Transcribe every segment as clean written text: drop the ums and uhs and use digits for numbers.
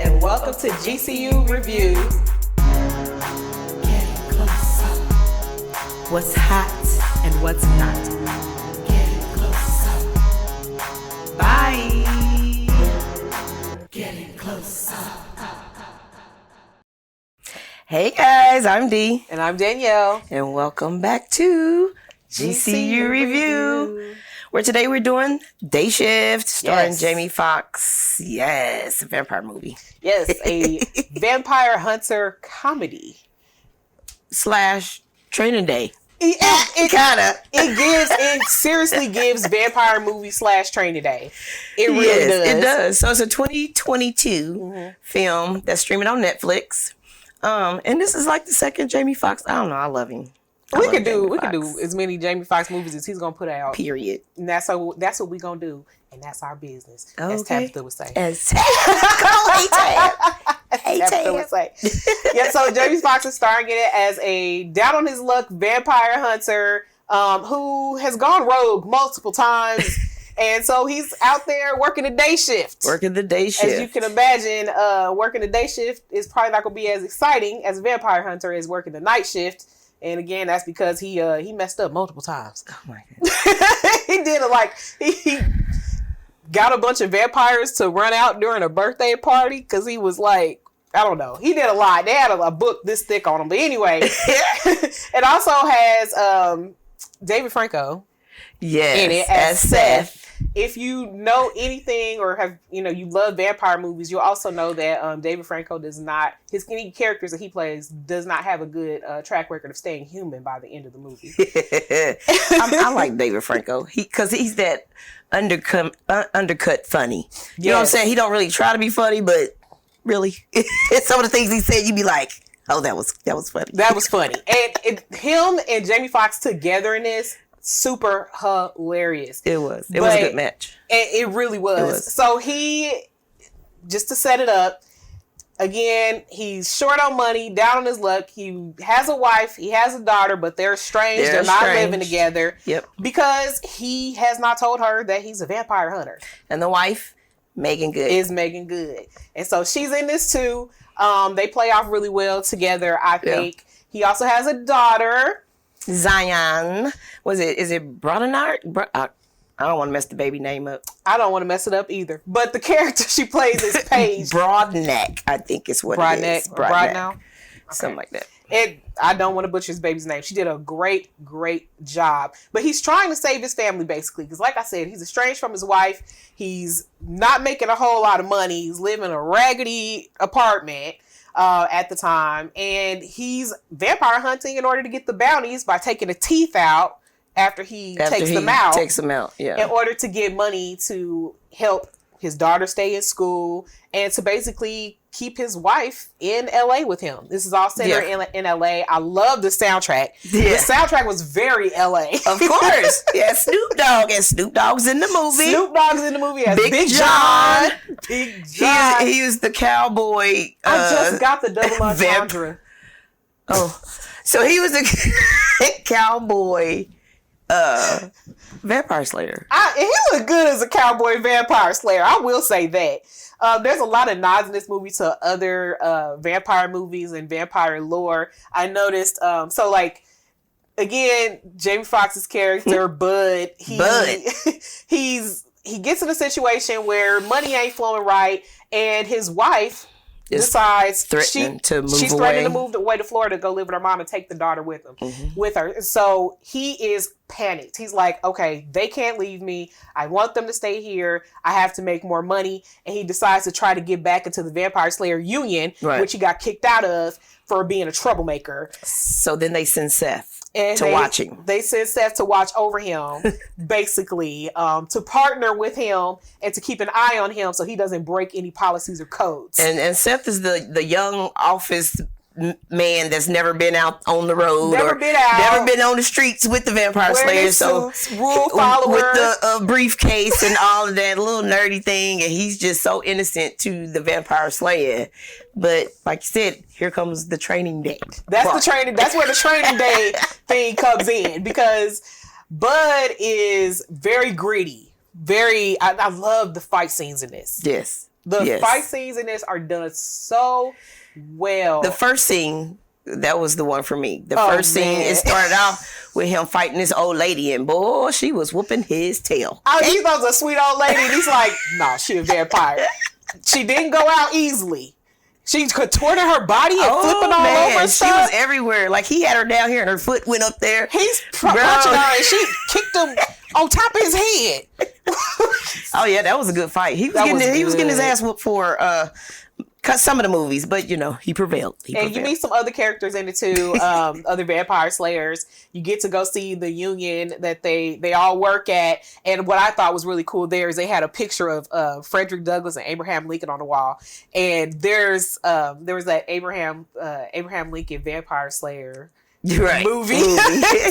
and welcome to GCU Review. Getting closer. What's hot and what's not. Getting closer. Bye. Getting closer. Hey guys, I'm Dee. And I'm Danielle. And welcome back to GCU Review. Where today we're doing Day Shift, starring Jamie Foxx. Yes, a vampire movie. Yes, a vampire hunter comedy. / Training Day. It seriously gives vampire movie / Training Day. It really does. It does. So it's a 2022 film that's streaming on Netflix. And this is like the second Jamie Foxx. I don't know. I love him. We could do as many Jamie Foxx movies as he's gonna put out. Period. And that's what we gonna do, and that's our business. Okay. As Tabitha would say. Tabitha would say. Yeah. So Jamie Foxx is starring in it as a down on his luck vampire hunter who has gone rogue multiple times. And so he's out there working the day shift. As you can imagine, working the day shift is probably not going to be as exciting as a vampire hunter as working the night shift. And again, that's because he messed up multiple times. Oh my goodness. He got a bunch of vampires to run out during a birthday party because he was like, I don't know. He did a lot. They had a book this thick on him. But anyway, it also has Dave Franco in it as Seth. If you know anything or have, you love vampire movies, you'll also know that Dave Franco any characters that he plays does not have a good track record of staying human by the end of the movie. I like Dave Franco because he's that undercut funny. You know what I'm saying? He don't really try to be funny, but really, some of the things he said, you'd be like, oh, that was funny. That was funny. And him and Jamie Foxx together in this, super hilarious. It was a good match. It really was. So just to set it up, again, he's short on money, down on his luck. He has a wife, he has a daughter, but they're estranged. They're not living together. Yep. Because he has not told her that he's a vampire hunter. And the wife, Megan Good. Is Megan Good. And so she's in this too. They play off really well together, I think. Yeah. He also has a daughter, Zion. Is it Brodernard? I don't want to mess the baby name up. I don't want to mess it up either. But the character she plays is Paige. Broadneck, I think is what it is. Broadneck. Okay. Something like that. I don't want to butcher his baby's name. She did a great, great job. But he's trying to save his family, basically. Because like I said, he's estranged from his wife. He's not making a whole lot of money. He's living in a raggedy apartment at the time. And he's vampire hunting in order to get the bounties by taking the teeth out after he takes them out, in order to get money to help his daughter stay in school and to basically keep his wife in LA with him. This is all centered in LA. I love the soundtrack. Yeah. The soundtrack was very LA. Of course. Yeah, Snoop Dogg. And Snoop Dogg's in the movie. Snoop Dogg's in the movie as Big John. Big John. He was the cowboy. I just got the double entendre. So he was a cowboy vampire slayer. He was good as a cowboy vampire slayer. I will say that. There's a lot of nods in this movie to other vampire movies and vampire lore. I noticed. Again, Jamie Foxx's character, Bud. He gets in a situation where money ain't flowing right, and his wife decides she's threatening to move away to Florida to go live with her mom and take the daughter with her. So he is panicked. He's like, okay, they can't leave me. I want them to stay here. I have to make more money. And he decides to try to get back into the Vampire Slayer Union, which he got kicked out of for being a troublemaker. So then they send Seth to watch him. They send Seth to watch over him, basically, to partner with him and to keep an eye on him so he doesn't break any policies or codes. And Seth is the young office man that's never been out on the road, never been on the streets with the vampire slayer, so rule follower with the briefcase and all of that little nerdy thing, and he's just so innocent to the vampire slayer. But like you said, here comes the training day. That's where the training day thing comes in, because Bud is very gritty. I love the fight scenes in this. Yes. The fight scenes in this are done so well. The first scene, that was the one for me. The first scene, it started off with him fighting this old lady, and boy, she was whooping his tail. He thought it was a sweet old lady, and he's like, "No, she a vampire. She didn't go out easily. She contorted her body and flipping all over stuff. She was everywhere. Like, he had her down here, and her foot went up there. He's punching her, and she kicked him on top of his head." Oh yeah, that was a good fight. He was getting his ass whooped for some of the movies, but he prevailed. And you meet some other characters in it too, other vampire slayers. You get to go see the union that they all work at. And what I thought was really cool there is they had a picture of Frederick Douglass and Abraham Lincoln on the wall. And there was that Abraham Lincoln Vampire Slayer movie.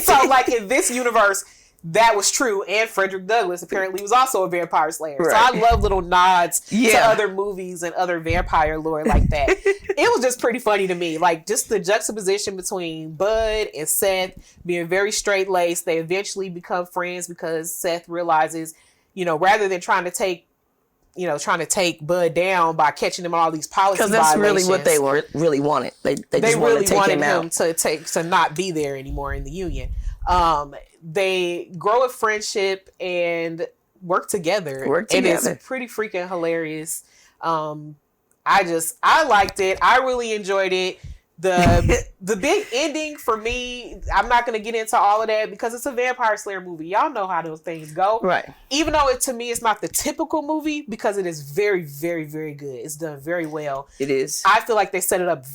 So like in this universe, that was true, and Frederick Douglass apparently was also a vampire slayer. Right. So I love little nods to other movies and other vampire lore like that. It was just pretty funny to me, like just the juxtaposition between Bud and Seth being very straight-laced. They eventually become friends because Seth realizes, rather than trying to take Bud down by catching him on all these policy violations. Because that's really what they really wanted. They just really wanted him to not be there anymore in the union. They grow a friendship and work together. And it's pretty freaking hilarious. I liked it. I really enjoyed it. The big ending for me, I'm not going to get into all of that because it's a Vampire Slayer movie. Y'all know how those things go. Right. Even though to me it's not the typical movie because it is very, very, very good. It's done very well. It is. I feel like they set it up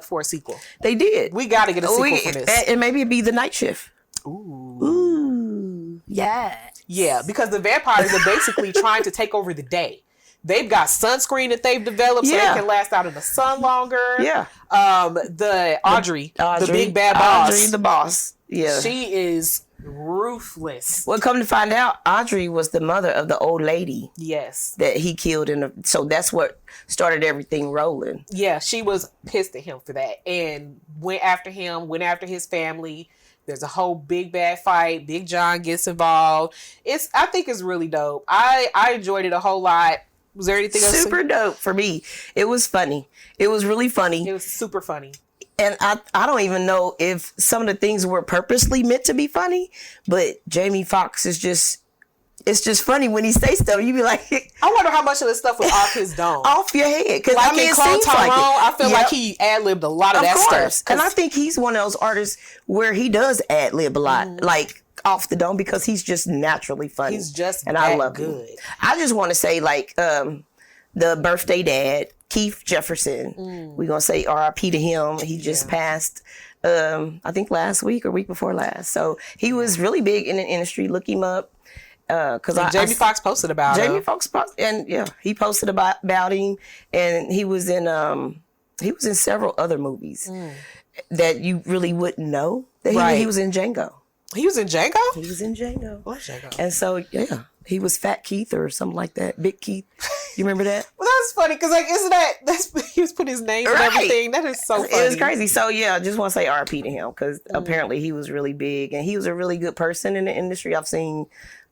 for a sequel. They did. We got to get a sequel for this. And maybe it'd be The Night Shift. Ooh. Yeah. Yeah, because the vampires are basically trying to take over the day. They've got sunscreen that they've developed so they can last out in the sun longer. Yeah. The Audrey, the big bad boss. Audrey, the boss. Yeah. She is ruthless. Well, come to find out, Audrey was the mother of the old lady. Yes. That he killed so that's what started everything rolling. Yeah, she was pissed at him for that and went after him, went after his family. There's a whole big bad fight. Big John gets involved. I think it's really dope. I enjoyed it a whole lot. Was there anything else? Super dope for me. It was funny. It was really funny. It was super funny. And I don't even know if some of the things were purposely meant to be funny, but Jamie Foxx is just, it's just funny when he says stuff. You be like, I wonder how much of this stuff was off his dome. Off your head. Because like in Clone Tyrone, like I feel like he ad-libbed a lot of that stuff. And I think he's one of those artists where he does ad-lib a lot. Like off the dome because he's just naturally funny. He's just and I love him. I just want to say like the birthday dad, Keith Jefferson. We're gonna say R.I.P. to him. He just passed I think last week or week before last. So he was really big in the industry. Look him up. Because Jamie Foxx posted about him. Jamie Foxx he posted about him, and he was in several other movies that you really wouldn't know that he was in Django. He was in Django? He was in Django. What's Django? And so, he was Fat Keith or something like that. Big Keith. You remember that? Well, that's funny because, like, he was put his name and everything. That is so funny. It was crazy. So, I just want to say RP to him because apparently he was really big and he was a really good person in the industry. I've seen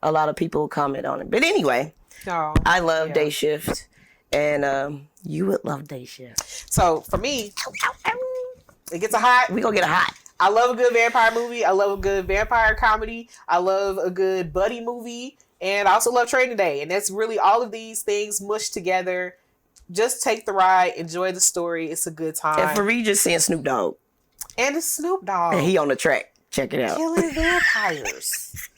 a lot of people comment on it. But anyway, I love Day Shift and you would love Day Shift. So, for me, it gets a hot. We gonna get a hot. I love a good vampire movie. I love a good vampire comedy. I love a good buddy movie. And I also love Training Day. And that's really all of these things mushed together. Just take the ride. Enjoy the story. It's a good time. And for me, just seeing Snoop Dogg. And it's Snoop Dogg. And he on the track. Check it out. Killing vampires.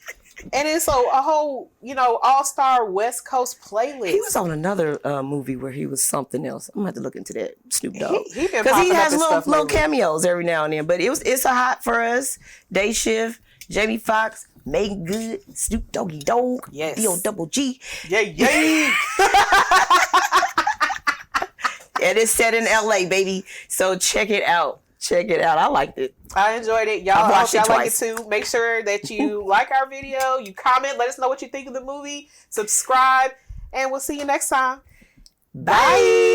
And it's a whole, all-star West Coast playlist. He was on another movie where he was something else. I'm going to have to look into that, Snoop Dogg. Because he has little cameos every now and then. But it's a hot for us. Day Shift, Jamie Foxx, Make Good, Snoop Doggy Dogg, yes. D-O-double-G. Yay. And it's set in LA, baby. So check it out. I liked it. I enjoyed it. Y'all, I hope y'all like it too. Make sure that you like our video, you comment, let us know what you think of the movie, subscribe, and we'll see you next time. Bye.